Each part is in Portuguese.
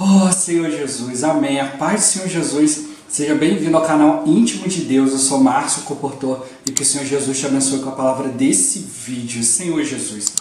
Oh, Senhor Jesus, amém. A paz do Senhor Jesus, seja bem-vindo ao canal Íntimo de Deus. Eu sou Márcio, comportor, e que o Senhor Jesus te abençoe com a palavra desse vídeo. Senhor Jesus,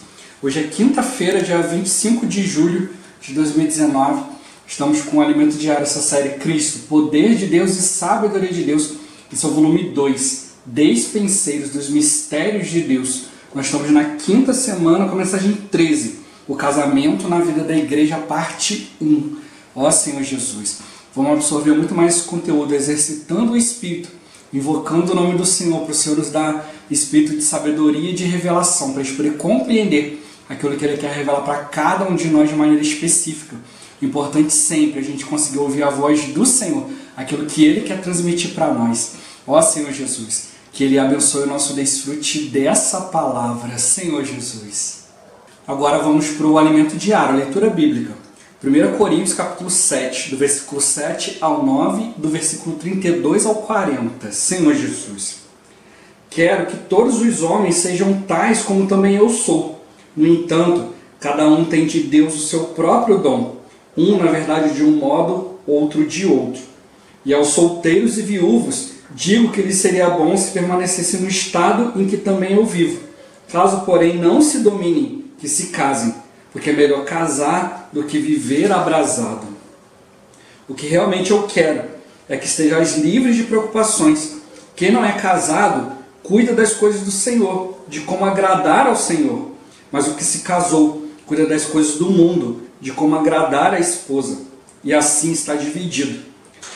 hoje é quinta-feira, dia 25 de julho de 2019. Estamos com o Alimento Diário, essa série Cristo, Poder de Deus e Sabedoria de Deus. Esse é o volume 2, Despenseiros dos Mistérios de Deus. Nós estamos na quinta semana com a mensagem 13, o casamento na vida da igreja, parte 1. Ó Senhor Jesus, vamos absorver muito mais esse conteúdo, exercitando o Espírito, invocando o nome do Senhor, para o Senhor nos dar espírito de sabedoria e de revelação, para a gente poder compreender aquilo que Ele quer revelar para cada um de nós de maneira específica. Importante sempre a gente conseguir ouvir a voz do Senhor, aquilo que Ele quer transmitir para nós. Ó Senhor Jesus, que Ele abençoe o nosso desfrute dessa palavra, Senhor Jesus. Agora vamos para o alimento diário, a leitura bíblica. 1 Coríntios capítulo 7, do versículo 7 ao 9, do versículo 32 ao 40. Senhor Jesus, quero que todos os homens sejam tais como também eu sou. No entanto, cada um tem de Deus o seu próprio dom. Um, na verdade, de um modo, outro de outro. E aos solteiros e viúvos, digo que lhes seria bom se permanecesse no estado em que também eu vivo. Caso, porém, não se dominem, que se casem, porque é melhor casar do que viver abrasado. O que realmente eu quero é que estejais livres de preocupações. Quem não é casado, cuida das coisas do Senhor, de como agradar ao Senhor. Mas o que se casou, cuida das coisas do mundo, de como agradar a esposa. E assim está dividido.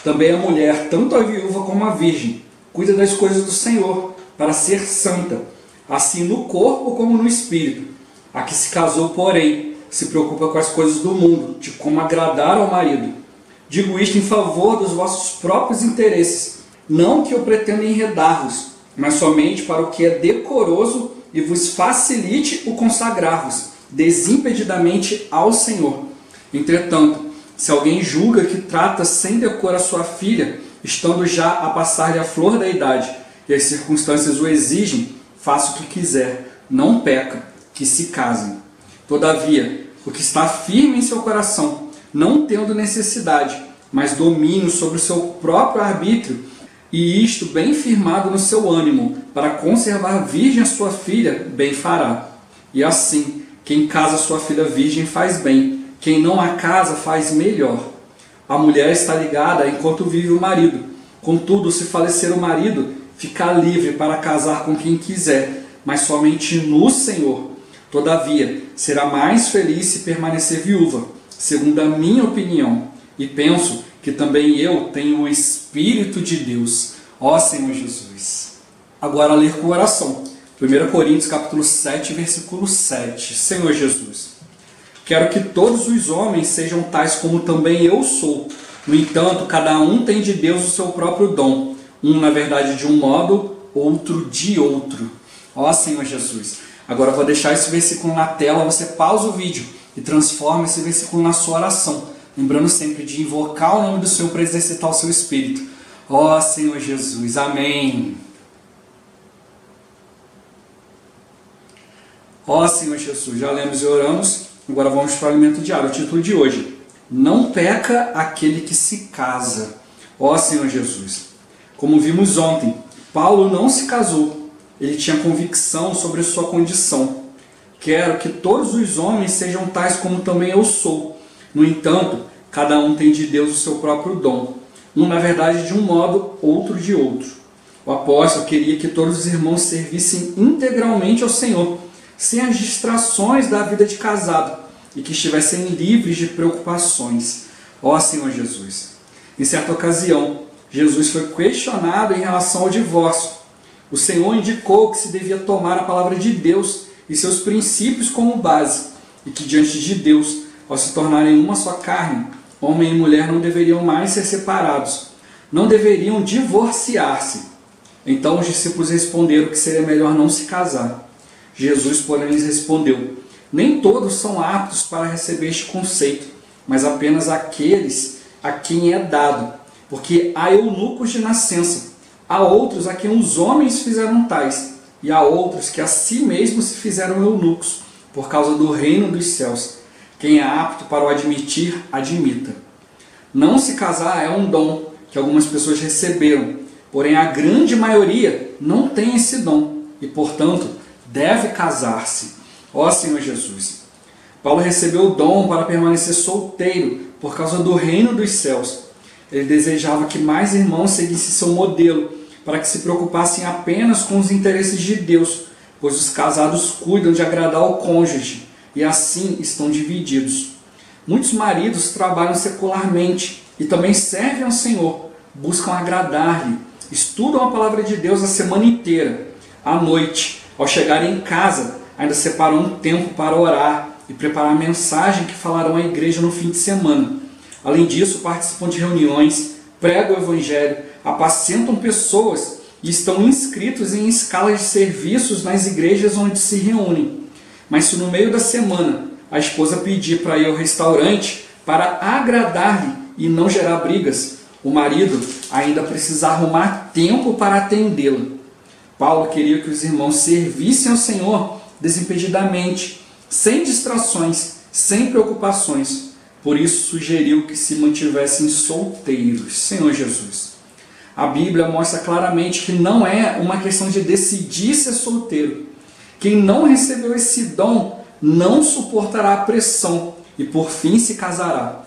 Também a mulher, tanto a viúva como a virgem, cuida das coisas do Senhor, para ser santa, assim no corpo como no espírito. A que se casou, porém, se preocupa com as coisas do mundo, de como agradar ao marido. Digo isto em favor dos vossos próprios interesses, não que eu pretenda enredar-vos, mas somente para o que é decoroso e vos facilite o consagrar-vos, desimpedidamente ao Senhor. Entretanto, se alguém julga que trata sem decoro a sua filha, estando já a passar-lhe a flor da idade, e as circunstâncias o exigem, faça o que quiser, não peca, que se casem. Todavia, o que está firme em seu coração, não tendo necessidade, mas domínio sobre o seu próprio arbítrio, e isto bem firmado no seu ânimo, para conservar virgem a sua filha, bem fará. E assim, quem casa sua filha virgem faz bem, quem não a casa faz melhor. A mulher está ligada enquanto vive o marido. Contudo, se falecer o marido, fica livre para casar com quem quiser, mas somente no Senhor. Todavia, será mais feliz se permanecer viúva, segundo a minha opinião. E penso que também eu tenho o Espírito de Deus. Ó Senhor Jesus. Agora ler com oração. 1 Coríntios capítulo 7, versículo 7. Senhor Jesus, quero que todos os homens sejam tais como também eu sou. No entanto, cada um tem de Deus o seu próprio dom. Um, na verdade, de um modo, outro de outro. Ó Senhor Jesus. Agora eu vou deixar esse versículo na tela, você pausa o vídeo e transforma esse versículo na sua oração. Lembrando sempre de invocar o nome do Senhor para exercitar o seu espírito. Ó Senhor Jesus, amém. Ó Senhor Jesus, já lemos e oramos, agora vamos para o alimento diário. O título de hoje: não peca aquele que se casa. Ó Senhor Jesus, como vimos ontem, Paulo não se casou. Ele tinha convicção sobre a sua condição. Quero que todos os homens sejam tais como também eu sou. No entanto, cada um tem de Deus o seu próprio dom. Um, na verdade, de um modo, outro de outro. O apóstolo queria que todos os irmãos servissem integralmente ao Senhor, sem as distrações da vida de casado, e que estivessem livres de preocupações. Ó Senhor Jesus! Em certa ocasião, Jesus foi questionado em relação ao divórcio. O Senhor indicou que se devia tomar a palavra de Deus e seus princípios como base, e que diante de Deus, ao se tornarem uma só carne, homem e mulher não deveriam mais ser separados, não deveriam divorciar-se. Então os discípulos responderam que seria melhor não se casar. Jesus, porém, lhes respondeu: nem todos são aptos para receber este conceito, mas apenas aqueles a quem é dado, porque há eunucos de nascença. Há outros a quem os homens fizeram tais, e há outros que a si mesmos se fizeram eunucos, por causa do reino dos céus. Quem é apto para o admitir, admita. Não se casar é um dom que algumas pessoas receberam, porém a grande maioria não tem esse dom e, portanto, deve casar-se. Ó Senhor Jesus! Paulo recebeu o dom para permanecer solteiro por causa do reino dos céus. Ele desejava que mais irmãos seguissem seu modelo, para que se preocupassem apenas com os interesses de Deus, pois os casados cuidam de agradar o cônjuge e assim estão divididos. Muitos maridos trabalham secularmente e também servem ao Senhor, buscam agradar-lhe, estudam a palavra de Deus a semana inteira. À noite, ao chegarem em casa, ainda separam um tempo para orar e preparar a mensagem que falarão à igreja no fim de semana. Além disso, participam de reuniões, pregam o evangelho, apacentam pessoas e estão inscritos em escalas de serviços nas igrejas onde se reúnem. Mas se no meio da semana a esposa pedir para ir ao restaurante para agradar-lhe e não gerar brigas, o marido ainda precisa arrumar tempo para atendê-la. Paulo queria que os irmãos servissem ao Senhor desimpedidamente, sem distrações, sem preocupações. Por isso sugeriu que se mantivessem solteiros. Senhor Jesus. A Bíblia mostra claramente que não é uma questão de decidir ser solteiro. Quem não recebeu esse dom não suportará a pressão e por fim se casará.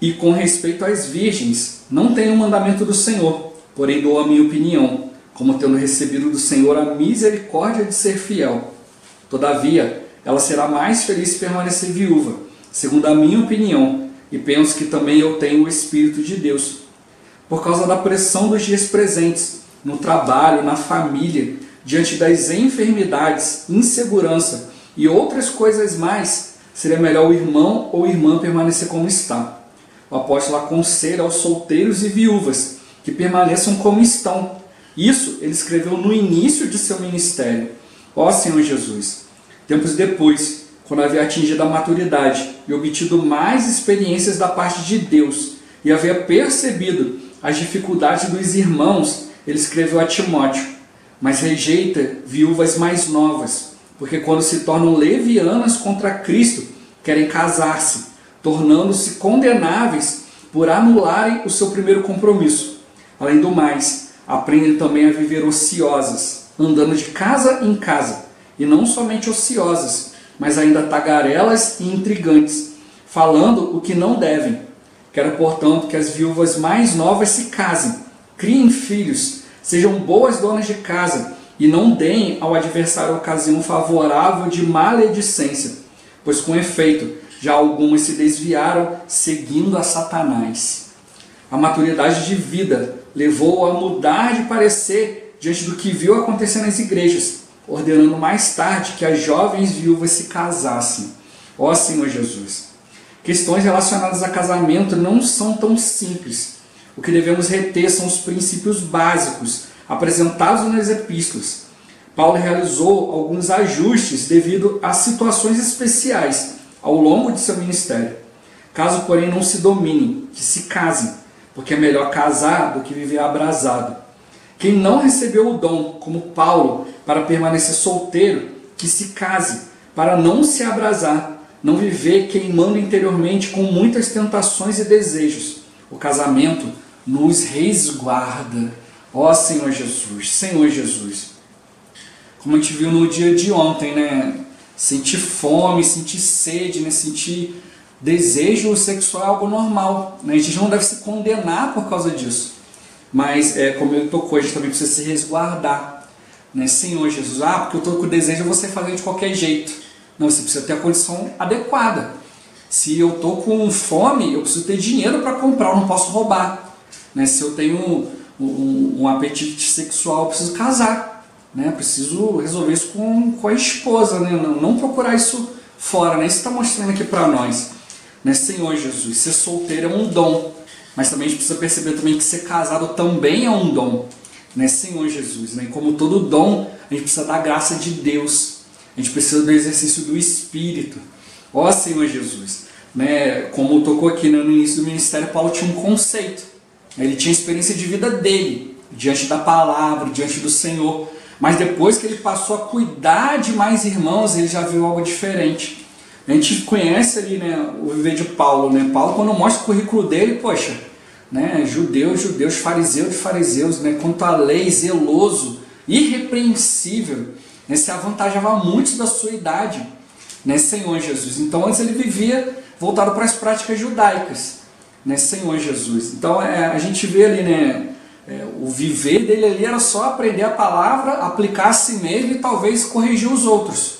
E com respeito às virgens, não tenho o mandamento do Senhor, porém dou a minha opinião, como tendo recebido do Senhor a misericórdia de ser fiel. Todavia, ela será mais feliz se permanecer viúva, segundo a minha opinião, e penso que também eu tenho o Espírito de Deus. Por causa da pressão dos dias presentes, no trabalho, na família, diante das enfermidades, insegurança e outras coisas mais, seria melhor o irmão ou irmã permanecer como está. O apóstolo aconselha aos solteiros e viúvas que permaneçam como estão. Isso ele escreveu no início de seu ministério. Ó Senhor Jesus! Tempos depois, quando havia atingido a maturidade e obtido mais experiências da parte de Deus e havia percebido as dificuldades dos irmãos, ele escreveu a Timóteo: mas rejeita viúvas mais novas, porque quando se tornam levianas contra Cristo, querem casar-se, tornando-se condenáveis por anularem o seu primeiro compromisso. Além do mais, aprendem também a viver ociosas, andando de casa em casa, e não somente ociosas, mas ainda tagarelas e intrigantes, falando o que não devem. Quero, portanto, que as viúvas mais novas se casem, criem filhos, sejam boas donas de casa e não deem ao adversário ocasião favorável de maledicência, pois com efeito já algumas se desviaram seguindo a Satanás. A maturidade de vida levou-o a mudar de parecer diante do que viu acontecer nas igrejas, ordenando mais tarde que as jovens viúvas se casassem. Ó Senhor Jesus! Questões relacionadas a casamento não são tão simples. O que devemos reter são os princípios básicos apresentados nas epístolas. Paulo realizou alguns ajustes devido a situações especiais ao longo de seu ministério. Caso, porém, não se dominem, que se casem, porque é melhor casar do que viver abrasado. Quem não recebeu o dom, como Paulo, para permanecer solteiro, que se case, para não se abrasar, não viver queimando interiormente com muitas tentações e desejos. O casamento nos resguarda. Ó Senhor Jesus, Senhor Jesus. Como a gente viu no dia de ontem, né? Sentir fome, sentir sede, né? Sentir desejo sexual é algo normal, né? A gente não deve se condenar por causa disso. Mas, como ele tocou, a gente também precisa se resguardar. Né? Senhor Jesus, porque eu estou com desejo, eu vou fazer de qualquer jeito. Não, você precisa ter a condição adequada. Se eu estou com fome, eu preciso ter dinheiro para comprar, eu não posso roubar. Né? Se eu tenho um apetite sexual, eu preciso casar. Né? Preciso resolver isso com a esposa. Né? Não procurar isso fora. Né? Isso está mostrando aqui para nós. Né? Senhor Jesus, ser solteiro é um dom. Mas também a gente precisa perceber também que ser casado também é um dom. Né? Senhor Jesus, né? Como todo dom, a gente precisa da graça de Deus. A gente precisa do exercício do Espírito. Ó Senhor Jesus. Né? Como tocou aqui, né? No início do ministério, Paulo tinha um conceito. Ele tinha a experiência de vida dele, diante da palavra, diante do Senhor. Mas depois que ele passou a cuidar de mais irmãos, ele já viu algo diferente. A gente conhece ali, né, o viver de Paulo, né? Paulo, quando mostra o currículo dele, poxa, né, judeus, fariseu de fariseus, né, quanto à lei, zeloso, irrepreensível, né, se avantajava muito da sua idade, né, Senhor Jesus. Então antes ele vivia voltado para as práticas judaicas, né, Senhor Jesus. Então a gente vê ali, né, o viver dele ali era só aprender a palavra, aplicar a si mesmo e talvez corrigir os outros,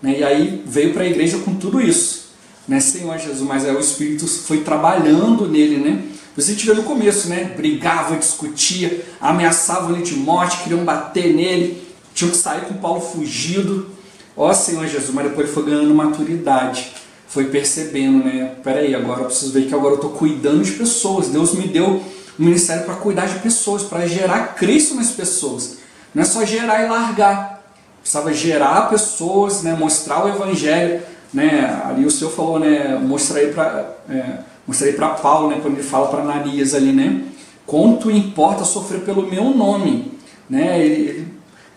né, e aí veio para a igreja com tudo isso, né, Senhor Jesus. Mas aí o Espírito foi trabalhando nele, né. Você vê no começo, né, brigava, discutia, ameaçavam ele de morte, queriam bater nele, tinham que sair com Paulo fugido. Ó Senhor Jesus, mas depois ele foi ganhando maturidade, foi percebendo, né, peraí, agora eu preciso ver que agora eu estou cuidando de pessoas, Deus me deu um ministério para cuidar de pessoas, para gerar Cristo nas pessoas, não é só gerar e largar, precisava gerar pessoas, né, mostrar o Evangelho, né, ali o Senhor falou, né, mostrei para Paulo, né, quando ele fala para Ananias ali, né, quanto importa sofrer pelo meu nome, né,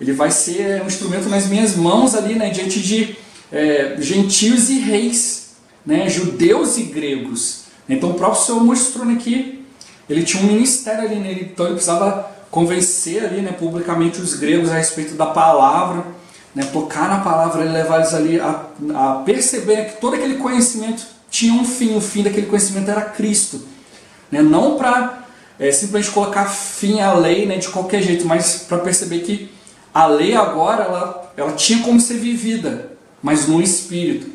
ele vai ser um instrumento nas minhas mãos ali, né, diante de gentios e reis, né, judeus e gregos. Então o próprio Senhor mostrou, né, que ele tinha um ministério ali, né, então ele precisava convencer ali, né, publicamente os gregos a respeito da palavra, né, tocar na palavra e levar eles ali a perceber que todo aquele conhecimento tinha um fim, o fim daquele conhecimento era Cristo, né, não para simplesmente colocar fim à lei, né, de qualquer jeito, mas para perceber que a lei agora ela tinha como ser vivida, mas no Espírito.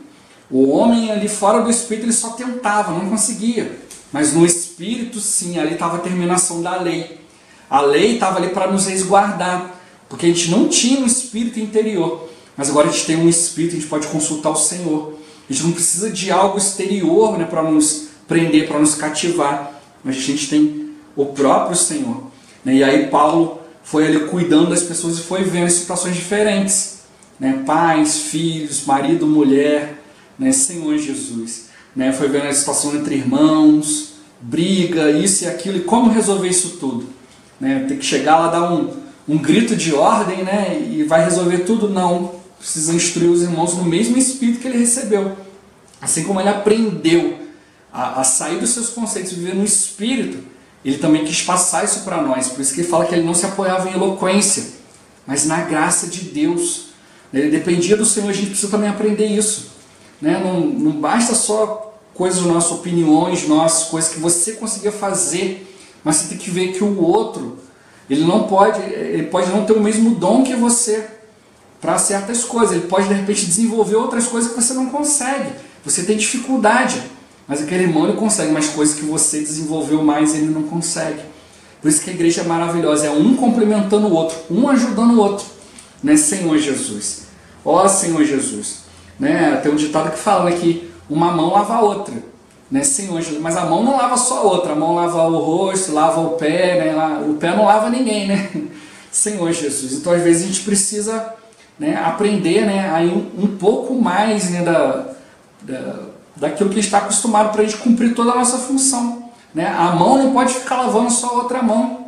O homem ali fora do Espírito ele só tentava, não conseguia. Mas no Espírito sim, ali estava a terminação da lei. A lei estava ali para nos resguardar, porque a gente não tinha um Espírito interior. Mas agora a gente tem um Espírito, a gente pode consultar o Senhor. A gente não precisa de algo exterior, né, para nos prender, para nos cativar. Mas a gente tem o próprio Senhor. E aí Paulo foi ali cuidando das pessoas e foi vendo situações diferentes, né? Pais, filhos, marido, mulher, né? Senhor Jesus, né? Foi vendo a situação entre irmãos, briga, isso e aquilo, e como resolver isso tudo, né? Tem que chegar lá, dar um grito de ordem, né? E vai resolver tudo? Não, precisa instruir os irmãos no mesmo Espírito que ele recebeu, assim como ele aprendeu a sair dos seus conceitos e viver no Espírito. Ele também quis passar isso para nós, por isso que ele fala que ele não se apoiava em eloquência, mas na graça de Deus. Ele dependia do Senhor, a gente precisa também aprender isso, né? Não basta só coisas nossas, opiniões nossas, coisas que você conseguia fazer, mas você tem que ver que o outro, ele pode não ter o mesmo dom que você para certas coisas, ele pode de repente desenvolver outras coisas que você não consegue, você tem dificuldade. Mas aquele irmão ele consegue, mas coisas que você desenvolveu mais ele não consegue. Por isso que a igreja é maravilhosa, é um complementando o outro, um ajudando o outro, né, Senhor Jesus. Ó Senhor Jesus, né, tem um ditado que fala, né, que uma mão lava a outra, né, Senhor Jesus. Mas a mão não lava só a outra, a mão lava o rosto, lava o pé, né, o pé não lava ninguém, né, Senhor Jesus. Então às vezes a gente precisa, né, aprender, né, aí um pouco mais, né, daquilo que está acostumado para a gente cumprir toda a nossa função, né? A mão não pode ficar lavando só a outra mão,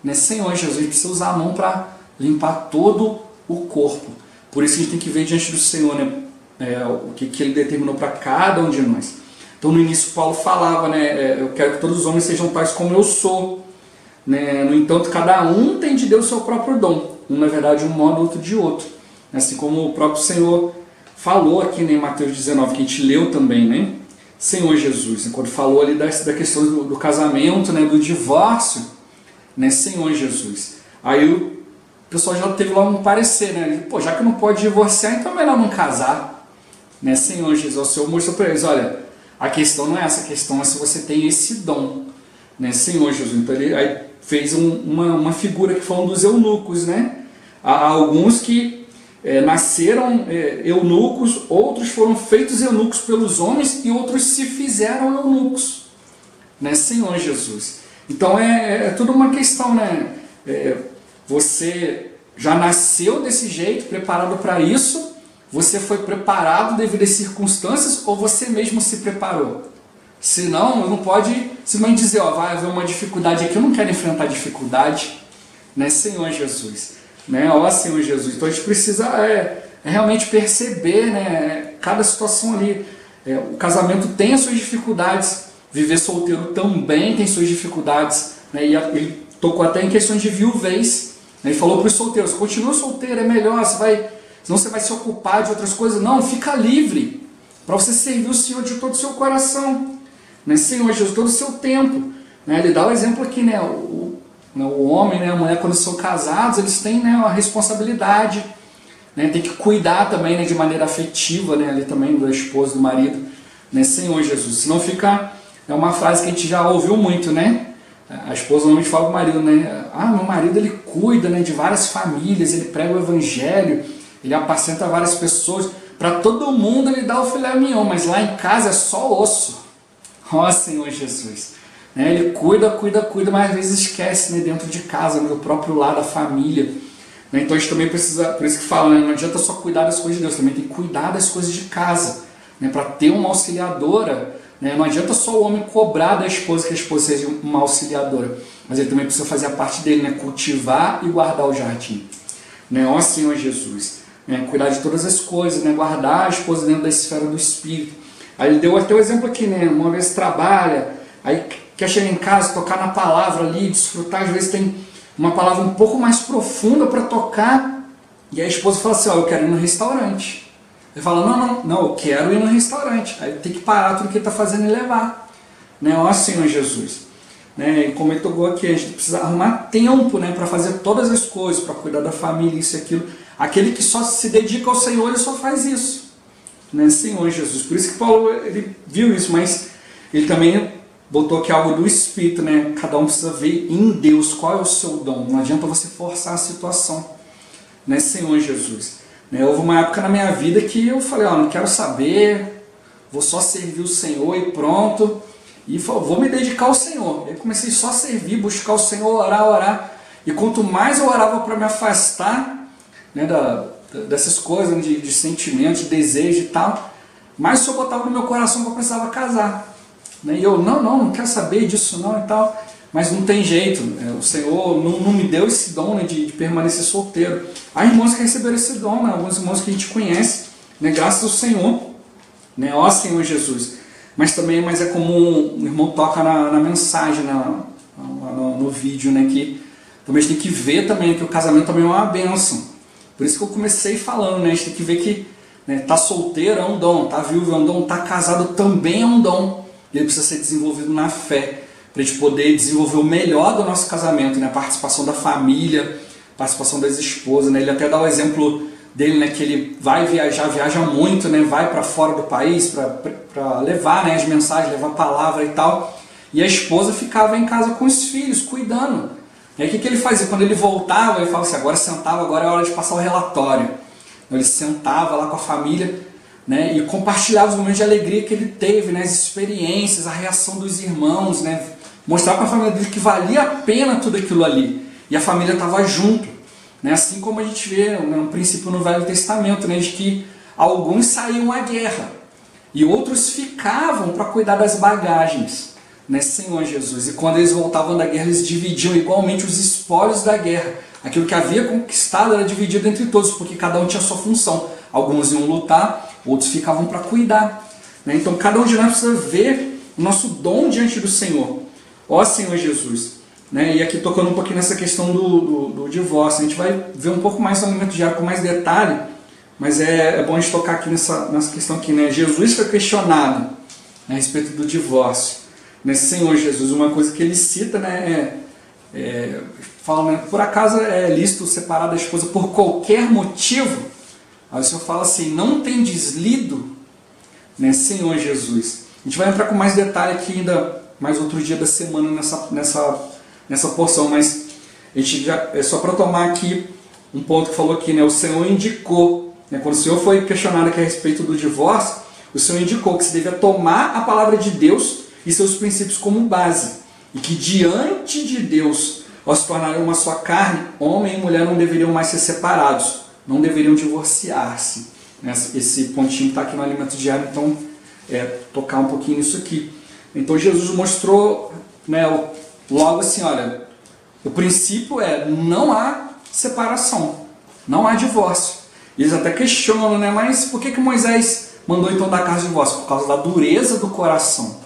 né? Senhor Jesus, a gente precisa usar a mão para limpar todo o corpo. Por isso a gente tem que ver diante do Senhor, né, o que Ele determinou para cada um de nós. Então no início Paulo falava, né, eu quero que todos os homens sejam tais como eu sou, né? No entanto cada um tem de Deus o seu próprio dom, um na verdade de um modo, outro de outro, assim como o próprio Senhor falou aqui, né, em Mateus 19, que a gente leu também, né? Senhor Jesus, quando falou ali da questão do casamento, né, do divórcio, né, Senhor Jesus. Aí o pessoal já teve lá um parecer, né? Pô, já que não pode divorciar, então é melhor não casar, né, Senhor Jesus. O Senhor mostrou para eles, olha, a questão não é essa, a questão é se você tem esse dom, né, Senhor Jesus. Então ele aí fez uma figura que foi um dos eunucos, né? Há alguns que nasceram eunucos, outros foram feitos eunucos pelos homens e outros se fizeram eunucos, né, Senhor Jesus. Então é tudo uma questão, né? Você já nasceu desse jeito, preparado para isso? Você foi preparado devido às circunstâncias ou você mesmo se preparou? Senão, não pode simplesmente dizer, ó, vai haver uma dificuldade aqui, eu não quero enfrentar dificuldade, né, Senhor Jesus. Né? Ó Senhor Jesus, então a gente precisa realmente perceber, né, cada situação ali. O casamento tem as suas dificuldades, viver solteiro também tem suas dificuldades, né? E ele tocou até em questões de viuvez, né? Ele falou para os solteiros, continua solteiro, é melhor, senão você vai se ocupar de outras coisas. Não, fica livre, para você servir o Senhor de todo o seu coração, né? Senhor Jesus, todo o seu tempo, né? Ele dá o exemplo aqui, né? O homem, né, a mulher, quando são casados, eles têm, né, uma responsabilidade, né? Tem que cuidar também, né, de maneira afetiva, né, ali também da esposa, do marido, né? Senhor Jesus, senão fica, é uma frase que a gente já ouviu muito, né? A esposa normalmente fala pro marido, né? Meu marido, ele cuida, né, de várias famílias, ele prega o evangelho, ele apacenta várias pessoas, para todo mundo ele dá o filé mignon, mas lá em casa é só osso. Ó Senhor Jesus, né? Ele cuida, mas às vezes esquece, né, dentro de casa, no próprio lar da família, né? Então a gente também precisa, por isso que fala, né, não adianta só cuidar das coisas de Deus, também tem que cuidar das coisas de casa, né, para ter uma auxiliadora, né? Não adianta só o homem cobrar da esposa que a esposa seja uma auxiliadora, mas ele também precisa fazer a parte dele, né, cultivar e guardar o jardim, né? Ó Senhor Jesus, né, cuidar de todas as coisas, né, guardar a esposa dentro da esfera do Espírito. Aí ele deu até o exemplo aqui, né, uma vez trabalha, aí quer chegar em casa, tocar na palavra ali, desfrutar, às vezes tem uma palavra um pouco mais profunda para tocar, e a esposa fala assim, eu quero ir no restaurante. Ele fala, não, eu quero ir no restaurante. Aí tem que parar tudo que ele está fazendo e levar, né? Ó Senhor Jesus, né? E como ele tocou aqui, a gente precisa arrumar tempo, né, para fazer todas as coisas, para cuidar da família, isso e aquilo. Aquele que só se dedica ao Senhor, ele só faz isso, né? Senhor Jesus. Por isso que Paulo, ele viu isso, mas ele também botou aqui algo do Espírito, né? Cada um precisa ver em Deus qual é o seu dom. Não adianta você forçar a situação, né? Senhor Jesus, né? Houve uma época na minha vida que eu falei, não quero saber, vou só servir o Senhor e pronto. E vou me dedicar ao Senhor. Eu comecei só a servir, buscar o Senhor, orar. E quanto mais eu orava para me afastar, né, dessas coisas, de sentimentos, de desejo e tal, mais eu botava no meu coração que eu precisava casar. E eu, não quero saber disso não e tal, mas não tem jeito, o Senhor não me deu esse dom, né, de permanecer solteiro. Há irmãos que receberam esse dom, né, alguns irmãos que a gente conhece, né, graças ao Senhor, né, ó Senhor Jesus. Mas é como o irmão toca na mensagem, no vídeo, né, que também a gente tem que ver também que o casamento também é uma bênção. Por isso que eu comecei falando, né, a gente tem que ver que, né, tá solteiro é um dom, tá viúvo é um dom, tá casado também é um dom. Ele precisa ser desenvolvido na fé, para a gente poder desenvolver o melhor do nosso casamento, né? A participação da família, a participação das esposas, né? Ele até dá o exemplo dele, né? Que ele vai viaja muito, né? Vai para fora do país para levar, né, as mensagens, levar a palavra e tal. E a esposa ficava em casa com os filhos, cuidando. E aí o que ele fazia? Quando ele voltava, ele falava assim, agora é hora de passar o relatório. Então, ele sentava lá com a família, né, e compartilhava os momentos de alegria que ele teve, né, as experiências, a reação dos irmãos, né, mostrar para a família dele que valia a pena tudo aquilo ali, e a família estava junto, né, assim como a gente vê, né, um princípio no Velho Testamento, né, de que alguns saíam à guerra e outros ficavam para cuidar das bagagens, né, Senhor Jesus, e quando eles voltavam da guerra eles dividiam igualmente os espólios da guerra, aquilo que havia conquistado era dividido entre todos, porque cada um tinha sua função, alguns iam lutar, outros ficavam para cuidar, né? Então cada um de nós precisa ver o nosso dom diante do Senhor, ó Senhor Jesus, né? E aqui tocando um pouquinho nessa questão do divórcio, a gente vai ver um pouco mais no alimento diário com mais detalhe, mas é bom a gente tocar aqui nessa questão aqui, né? Jesus foi questionado, né, a respeito do divórcio, né? Senhor Jesus, uma coisa que ele cita, né, fala, né, por acaso é lícito separar da esposa por qualquer motivo? Aí o Senhor fala assim, não tem deslido, né, Senhor Jesus. A gente vai entrar com mais detalhe aqui ainda, mais outro dia da semana nessa porção, mas a gente já, é só para tomar aqui um ponto que falou aqui, né, o Senhor indicou, né, quando o Senhor foi questionado aqui a respeito do divórcio, o Senhor indicou que se devia tomar a palavra de Deus e seus princípios como base, e que diante de Deus, ao se tornarem uma só carne, homem e mulher não deveriam mais ser separados, não deveriam divorciar-se. Esse pontinho está aqui no alimento diário, então tocar um pouquinho nisso aqui. Então Jesus mostrou, né, logo assim, olha, o princípio não há separação, não há divórcio. Eles até questionam, né, mas por que Moisés mandou então dar carta de divórcio? Por causa da dureza do coração.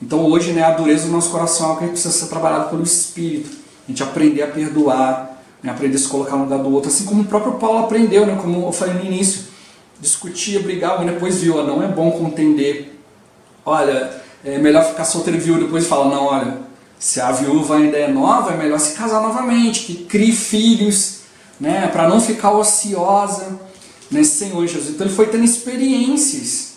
Então hoje, né, a dureza do nosso coração é algo que precisa ser trabalhado pelo Espírito. A gente aprender a perdoar, né, aprender a se colocar no lugar do outro, assim como o próprio Paulo aprendeu, né, como eu falei no início, discutia, brigava, mas depois viu, não é bom contender. Olha, é melhor ficar solteiro e viúva, depois fala, não, olha, se a viúva ainda é nova, é melhor se casar novamente, que crie filhos, né, para não ficar ociosa, né, Senhor Jesus. Então ele foi tendo experiências,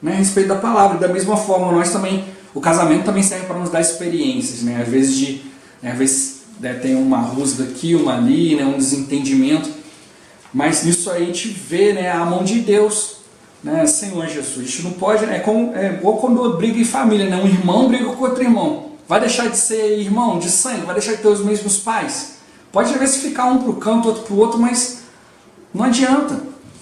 né, a respeito da palavra. E da mesma forma, nós também, o casamento também serve para nos dar experiências, né, às vezes tem uma rusga aqui, uma ali, né, um desentendimento, mas nisso aí a gente vê, né, a mão de Deus, né, Senhor Jesus. A gente não pode, é igual quando briga em família, né, um irmão briga com outro irmão. Vai deixar de ser irmão de sangue? Vai deixar de ter os mesmos pais? Pode às vezes ficar um para o canto, outro para o outro, mas não adianta.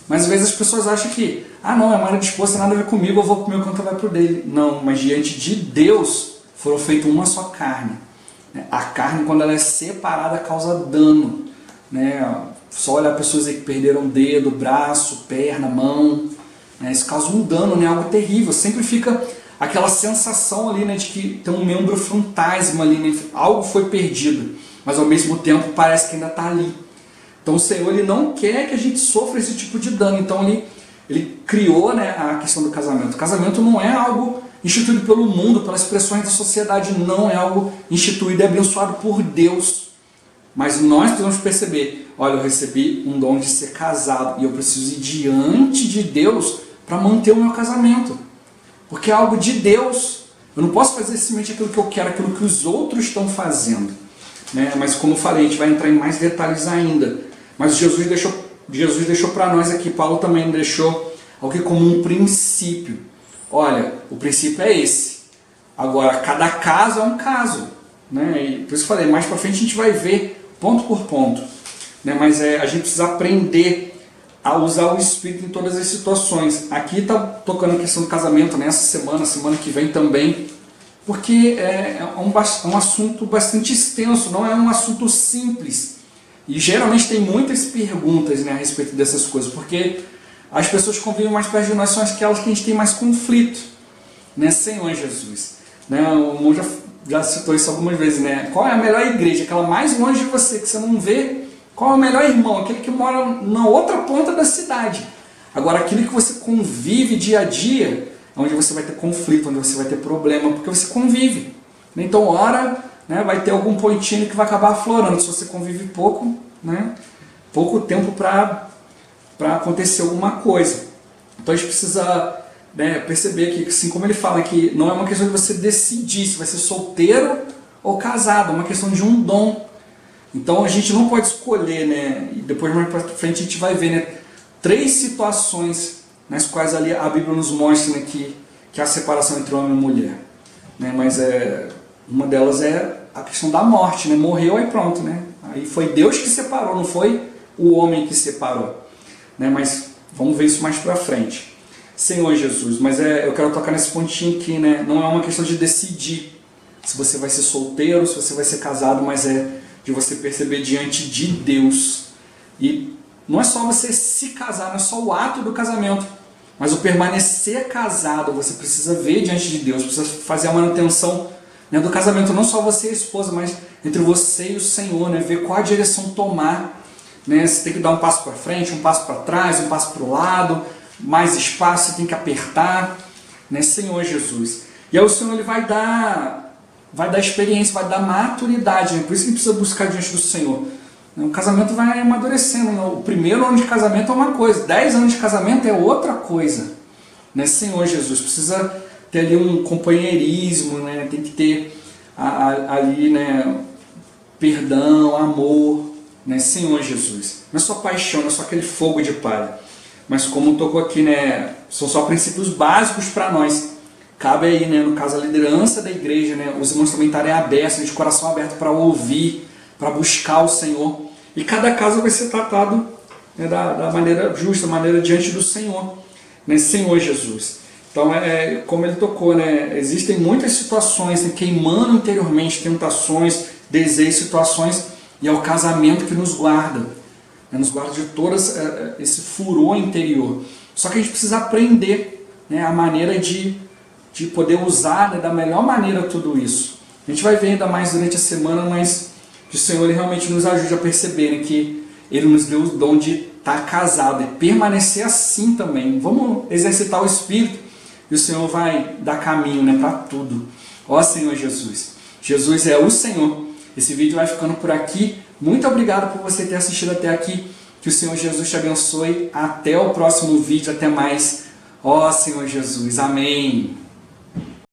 Mas às vezes as pessoas acham que, não, é marido de esposa, tem nada a ver comigo, eu vou para o meu canto, vai para o dele. Não, mas diante de Deus foram feitos uma só carne. A carne, quando ela é separada, causa dano. Né? Só olhar pessoas aí que perderam dedo, braço, perna, mão. Né? Isso causa um dano, né? Algo terrível. Sempre fica aquela sensação ali, né, de que tem um membro fantasma ali, né? Algo foi perdido, mas ao mesmo tempo parece que ainda está ali. Então o Senhor, ele não quer que a gente sofra esse tipo de dano. Então ele criou, né, a questão do casamento. O casamento não é algo instituído pelo mundo, pelas pressões da sociedade, não é algo instituído e abençoado por Deus. Mas nós precisamos perceber, olha, eu recebi um dom de ser casado e eu preciso ir diante de Deus para manter o meu casamento. Porque é algo de Deus. Eu não posso fazer simplesmente aquilo que eu quero, aquilo que os outros estão fazendo. Né? Mas como eu falei, a gente vai entrar em mais detalhes ainda. Mas Jesus deixou para nós aqui, Paulo também deixou algo como um princípio. Olha, o princípio é esse. Agora, cada caso é um caso. Né? E por isso que eu falei, mais para frente a gente vai ver ponto por ponto. Né? Mas a gente precisa aprender a usar o Espírito em todas as situações. Aqui está tocando a questão do casamento nessa semana que vem também, porque é um assunto bastante extenso, não é um assunto simples. E geralmente tem muitas perguntas, né, a respeito dessas coisas, porque as pessoas que convivem mais perto de nós são aquelas que a gente tem mais conflito, né, Senhor Jesus. Né, o irmão já citou isso algumas vezes, né? Qual é a melhor igreja? Aquela mais longe de você, que você não vê. Qual é o melhor irmão? Aquele que mora na outra ponta da cidade. Agora, aquele que você convive dia a dia, onde você vai ter conflito, onde você vai ter problema, porque você convive. Então, ora, né, vai ter algum pontinho que vai acabar aflorando. Se você convive pouco, né, pouco tempo para acontecer alguma coisa. Então, a gente precisa, né, perceber que, assim como ele fala, que não é uma questão de você decidir se vai ser solteiro ou casado, é uma questão de um dom. Então a gente não pode escolher, né? E depois mais para frente a gente vai ver, né, 3 situações nas quais ali a Bíblia nos mostra, né, que há separação entre homem e mulher. Né? Mas uma delas é a questão da morte, né? Morreu e pronto, né? Aí foi Deus que separou, não foi o homem que separou. Né? Mas vamos ver isso mais para frente. Senhor Jesus, mas eu quero tocar nesse pontinho aqui, né? Não é uma questão de decidir se você vai ser solteiro, se você vai ser casado, mas de você perceber diante de Deus. E não é só você se casar, não é só o ato do casamento, mas o permanecer casado, você precisa ver diante de Deus, precisa fazer a manutenção, né, do casamento, não só você e a esposa, mas entre você e o Senhor, né, ver qual a direção tomar. Né, você tem que dar um passo para frente, um passo para trás, um passo para o lado, mais espaço, você tem que apertar, né, Senhor Jesus. E aí o Senhor ele vai dar experiência, vai dar maturidade, né? Por isso que a gente precisa buscar diante do Senhor. O casamento vai amadurecendo, né? O primeiro ano de casamento é uma coisa, 10 anos de casamento é outra coisa, né? Senhor Jesus, precisa ter ali um companheirismo, né? Tem que ter ali, né, perdão, amor, né? Senhor Jesus, não é só paixão, não é só aquele fogo de palha, mas como tocou aqui, né, são só princípios básicos para nós. Cabe aí, né, no caso, a liderança da igreja, né, os irmãos também estarem abertos, de coração aberto para ouvir, para buscar o Senhor. E cada caso vai ser tratado, né, da maneira justa, maneira diante do Senhor, né, Senhor Jesus. Então, como ele tocou, né, existem muitas situações, né, queimando interiormente, tentações, desejos, situações, e é o casamento que nos guarda, né, nos guarda de todo esse furor interior. Só que a gente precisa aprender, né, a maneira de poder usar, né, da melhor maneira tudo isso. A gente vai ver ainda mais durante a semana, mas que o Senhor ele realmente nos ajude a perceber, né, que Ele nos deu o dom de estar casado e permanecer assim também. Vamos exercitar o Espírito e o Senhor vai dar caminho, né, para tudo. Ó Senhor Jesus. Jesus é o Senhor. Esse vídeo vai ficando por aqui. Muito obrigado por você ter assistido até aqui. Que o Senhor Jesus te abençoe. Até o próximo vídeo. Até mais. Ó Senhor Jesus. Amém.